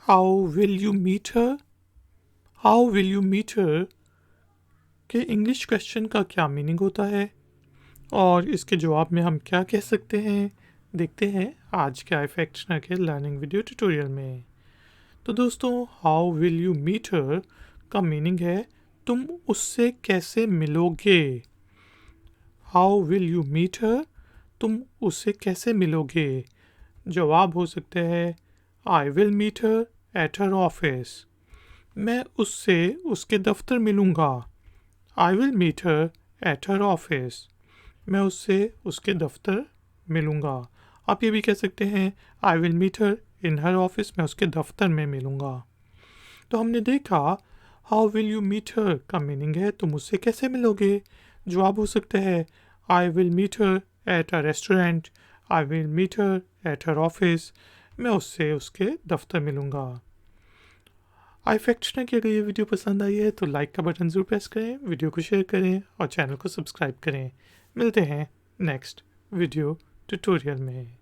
How will you meet her? How will you meet her के English question का क्या meaning होता है और इसके जवाब में हम क्या कह सकते हैं, देखते हैं आज के iFactioner के लर्निंग वीडियो ट्यूटोरियल में। तो दोस्तों, how will you meet her का मीनिंग है तुम उससे कैसे मिलोगे। How will you meet her, तुम उससे कैसे मिलोगे। जवाब हो सकते हैं I will meet her at her office, मैं उससे उसके दफ्तर मिलूँगा। I will meet her at her office, मैं उससे उसके दफ्तर मिलूँगा। आप ये भी कह सकते हैं I will meet her in her office, मैं उसके दफ्तर में मिलूँगा। तो हमने देखा how will you meet her का मीनिंग है तुम उससे कैसे मिलोगे। जवाब हो सकता है I will meet her at a restaurant, I will meet her at her office, मैं उससे उसके दफ्तर मिलूँगा। iFactioner की अगर ये वीडियो पसंद आई है तो लाइक का बटन ज़रूर प्रेस करें, वीडियो को शेयर करें और चैनल को सब्सक्राइब करें। मिलते हैं नेक्स्ट वीडियो ट्यूटोरियल में।